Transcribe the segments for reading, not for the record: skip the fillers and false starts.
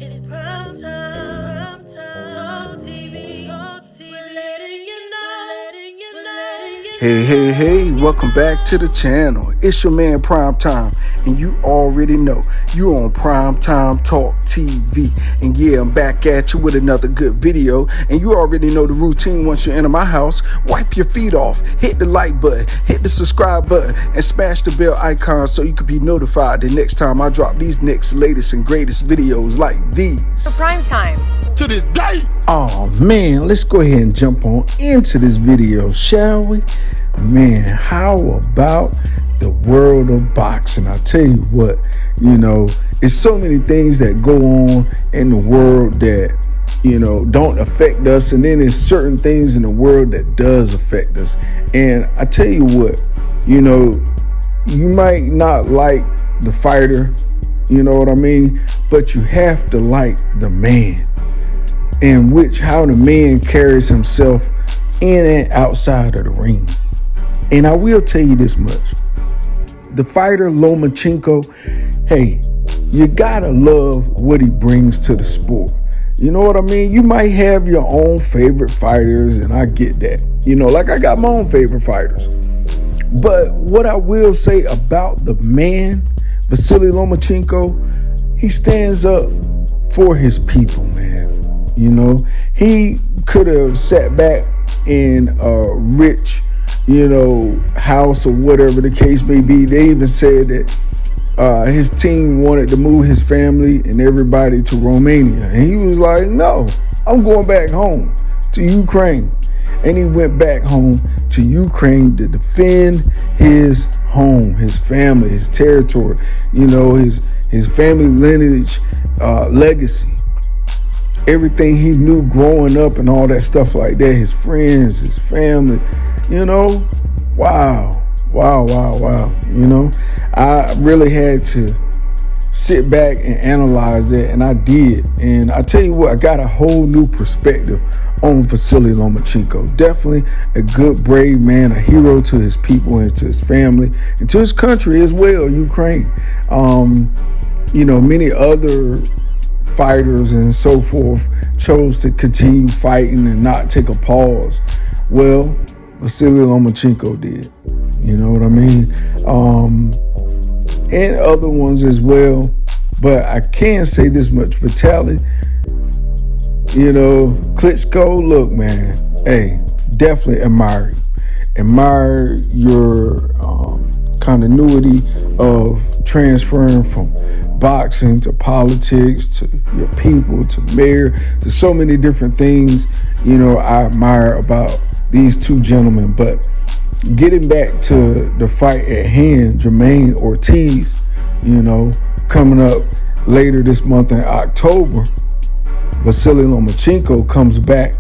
It's prime time. It's prime time. Talk TV. Talk TV. We're letting you know. Hey, welcome back to the channel. It's your man Prime Time, and you already know you're on Prime Time Talk TV. And yeah, I'm back at you with another good video, and you already know the routine. Once you enter my house, wipe your feet off, hit the like button, hit the subscribe button, and smash the bell icon so you can be notified the next time I drop these next latest and greatest videos like these. For Prime Time. To this day. Oh man, let's go ahead and jump on into this video, shall we? Man, how about the world of boxing? I tell you what, it's so many things that go on in the world that, don't affect us. And then there's certain things in the world that does affect us. And I tell you what, you might not like the fighter, you know what I mean? But you have to like the man, and how the man carries himself in and outside of the ring. And I will tell you this much. The fighter Lomachenko, hey, you gotta love what he brings to the sport. You know what I mean? You might have your own favorite fighters, and I get that. Like I got my own favorite fighters. But what I will say about the man, Vasiliy Lomachenko, he stands up for his people, man. He could have sat back in a rich, house or whatever the case may be. They even said that his team wanted to move his family and everybody to Romania. And he was like, no, I'm going back home to Ukraine. And he went back home to Ukraine to defend his home, his family, his territory, his family lineage, legacy. Everything he knew growing up and all that stuff like that, his friends, his family, wow. I really had to sit back and analyze that, and I did. And I tell you what, I got a whole new perspective on Vasiliy Lomachenko. Definitely a good, brave man, a hero to his people and to his family and to his country as well, Ukraine. Many other fighters and so forth chose to continue fighting and not take a pause. Well, Vasiliy Lomachenko did. You know what I mean? And other ones as well. But I can say this much: Vitaly, Klitschko, look, man, hey, definitely admire your continuity of transferring from boxing to politics to your people to mayor to so many different things. I admire about these two gentlemen. But getting back to the fight at hand, Jamaine Ortiz, coming up later this month in October, Vasiliy Lomachenko comes back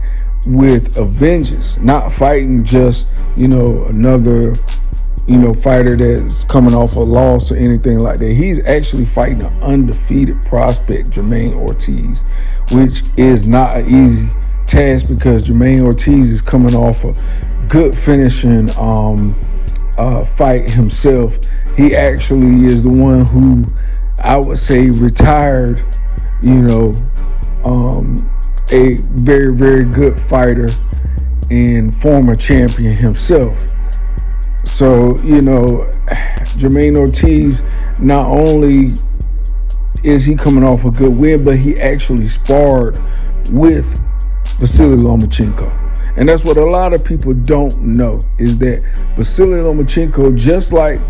with a vengeance, not fighting just, another, fighter that's coming off a loss or anything like that. He's actually fighting an undefeated prospect, Jamaine Ortiz, which is not an easy task because Jamaine Ortiz is coming off a good finishing fight himself. He actually is the one who I would say retired, a very, very good fighter and former champion himself. So, Jamaine Ortiz, not only is he coming off a good win, but he actually sparred with Vasiliy Lomachenko. And that's what a lot of people don't know, is that Vasiliy Lomachenko, just like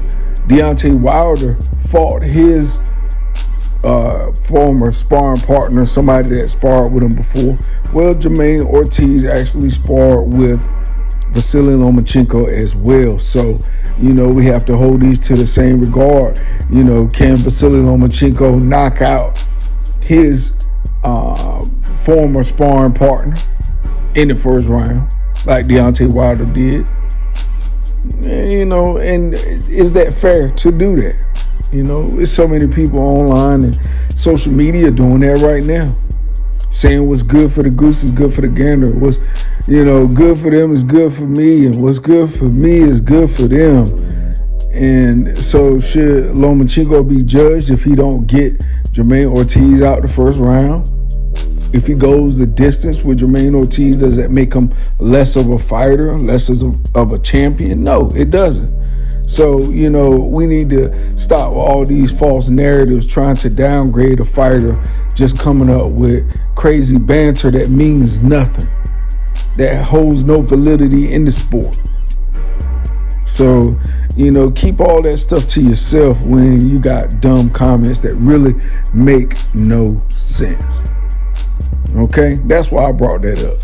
Deontay Wilder, fought his former sparring partner, somebody that sparred with him before. Well, Jamaine Ortiz actually sparred with Vasiliy Lomachenko as well. So, we have to hold these to the same regard. Can Vasiliy Lomachenko knock out his former sparring partner in the first round, like Deontay Wilder did? And is that fair to do that? There's so many people online and social media doing that right now, saying what's good for the goose is good for the gander. What's, good for them is good for me, and what's good for me is good for them. And so should Lomachenko be judged if he don't get Jamaine Ortiz out the first round. If he goes the distance with Jamaine Ortiz, does that make him less of a fighter, less of a champion? No, it doesn't. So, we need to stop all these false narratives trying to downgrade a fighter, just coming up with crazy banter that means nothing, that holds no validity in the sport. So, keep all that stuff to yourself when you got dumb comments that really make no sense. Okay? That's why I brought that up.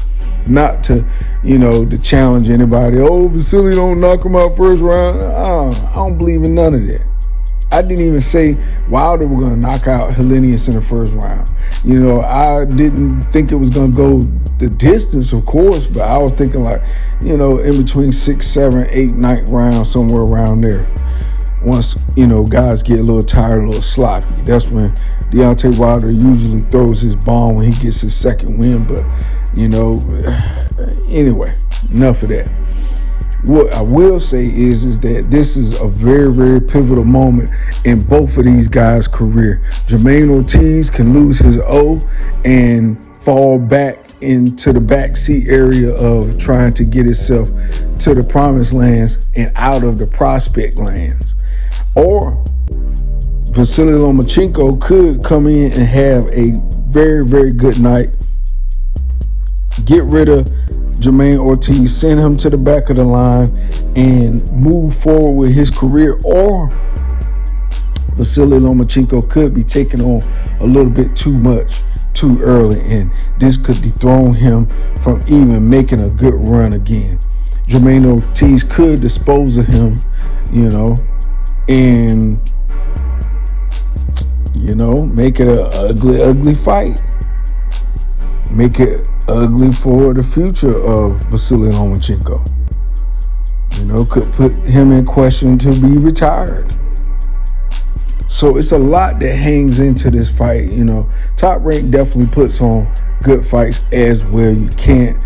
Not to, to challenge anybody. Oh, Vasiliy don't knock him out first round. I don't believe in none of that. I didn't even say Wilder were going to knock out Haney in the first round. I didn't think it was going to go the distance, of course, but I was thinking like, in between 6, 7, 8, 9th round, somewhere around there. Once, guys get a little tired, a little sloppy. That's when Deontay Wilder usually throws his bomb when he gets his second win. But, anyway, enough of that. What I will say is that this is a very, very pivotal moment in both of these guys' career. Jamaine Ortiz can lose his O and fall back into the backseat area of trying to get himself to the promised lands and out of the prospect lands. Or Vasiliy Lomachenko could come in and have a very, very good night, get rid of Jamaine Ortiz, send him to the back of the line, and move forward with his career. Or Vasiliy Lomachenko could be taking on a little bit too much too early, and this could dethrone him from even making a good run again. Jamaine Ortiz could dispose of him, and make it an ugly fight. Make it ugly for the future of Vasiliy Lomachenko. Could put him in question to be retired. So it's a lot that hangs into this fight. Top Rank definitely puts on good fights as well. You can't,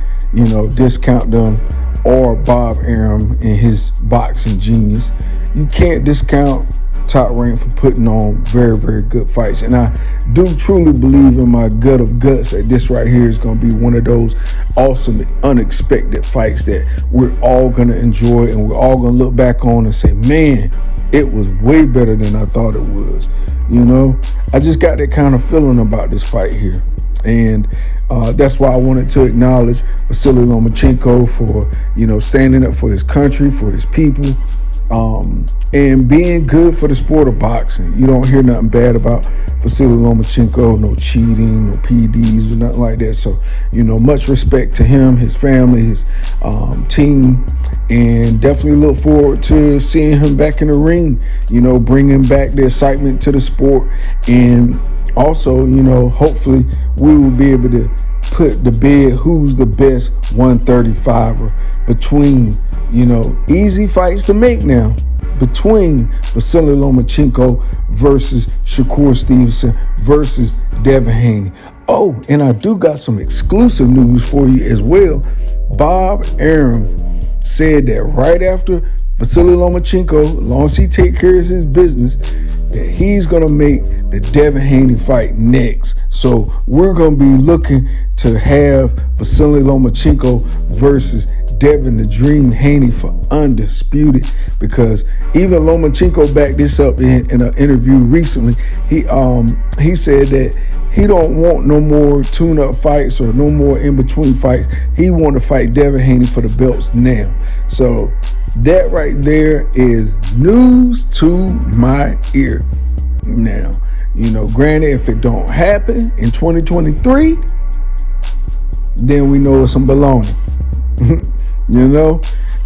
discount them or Bob Arum and his boxing genius. You can't discount Top Rank for putting on very, very good fights. And I do truly believe in my gut of guts that this right here is going to be one of those awesome, unexpected fights that we're all going to enjoy, and we're all going to look back on and say, man, it was way better than I thought it was. I just got that kind of feeling about this fight here. And that's why I wanted to acknowledge Vasiliy Lomachenko for, standing up for his country, for his people, and being good for the sport of boxing. You don't hear nothing bad about Vasiliy Lomachenko, no cheating, no PEDs or nothing like that. So, much respect to him, his family, his team, and definitely look forward to seeing him back in the ring, bringing back the excitement to the sport. And also, hopefully we will be able to put to bed who's the best 135er between, easy fights to make now, between Vasiliy Lomachenko versus Shakur Stevenson versus Devin Haney. Oh, and I do got some exclusive news for you as well. Bob Arum said that right after Vasiliy Lomachenko, as long as he take care of his business, that he's going to make the Devin Haney fight next. So we're going to be looking to have Vasiliy Lomachenko versus Devin the Dream Haney for undisputed, because even Lomachenko backed this up in an interview recently. He said that he don't want no more tune-up fights or no more in-between fights. He want to fight Devin Haney for the belts now. So that right there is news to my ear. Now, granted, if it don't happen in 2023, then we know it's some baloney.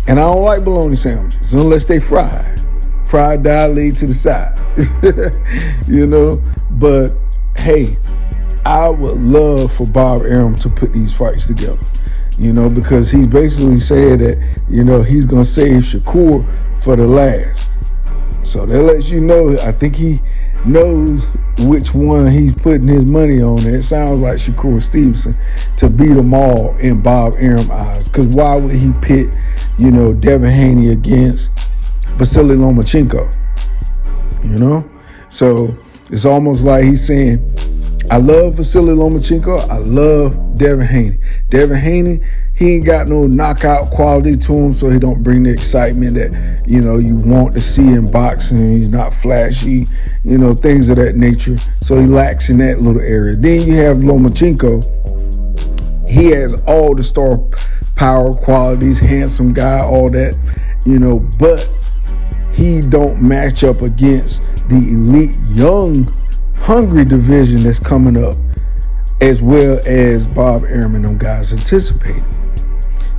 And I don't like bologna sandwiches unless they fried. Fried die laid to the side. But hey, I would love for Bob Arum to put these fights together. Because he's basically saying that, he's going to save Shakur for the last. So that lets you know, I think he knows which one he's putting his money on. And it sounds like Shakur Stevenson to beat them all in Bob Arum eyes. Because why would he pit, Devin Haney against Vasiliy Lomachenko? So It's almost like he's saying, I love Vasiliy Lomachenko. I love Devin Haney. Devin Haney, he ain't got no knockout quality to him, so he don't bring the excitement that, you know, you want to see in boxing. He's not flashy, you know, things of that nature. So he lacks in that little area. Then you have Lomachenko. He has all the star power qualities, handsome guy, all that, you know, but he don't match up against the elite young hungry division that's coming up, as well as Bob Arum and them guys anticipating.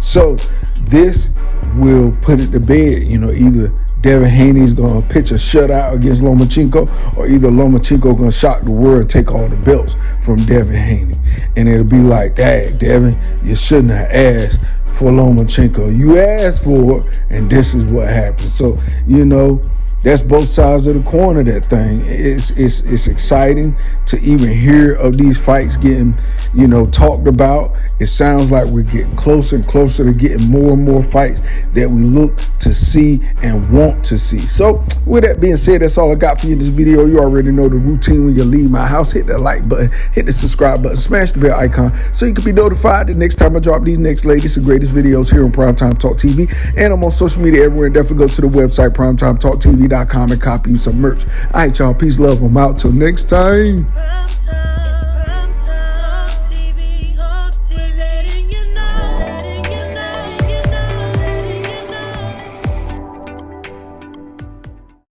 So this will put it to bed. You know, either Devin Haney's going to pitch a shutout against Lomachenko, or either Lomachenko going to shock the world and take all the belts from Devin Haney. And it'll be like, dang, Devin, you shouldn't have asked for Lomachenko. You asked for it, and this is what happened. So, you know, that's both sides of the coin of that thing. It's exciting to even hear of these fights getting, you know, talked about. It sounds like we're getting closer and closer to getting more and more fights that we look to see and want to see. So with that being said, that's all I got for you in this video. You already know the routine when you leave my house. Hit that like button, hit the subscribe button, smash the bell icon so you can be notified the next time I drop these next latest and greatest videos here on Primetime Talk TV. And I'm on social media everywhere. And definitely go to the website primetimetalktv.com and copy you some merch. All right, y'all. Peace, love. I'm out. Till next time.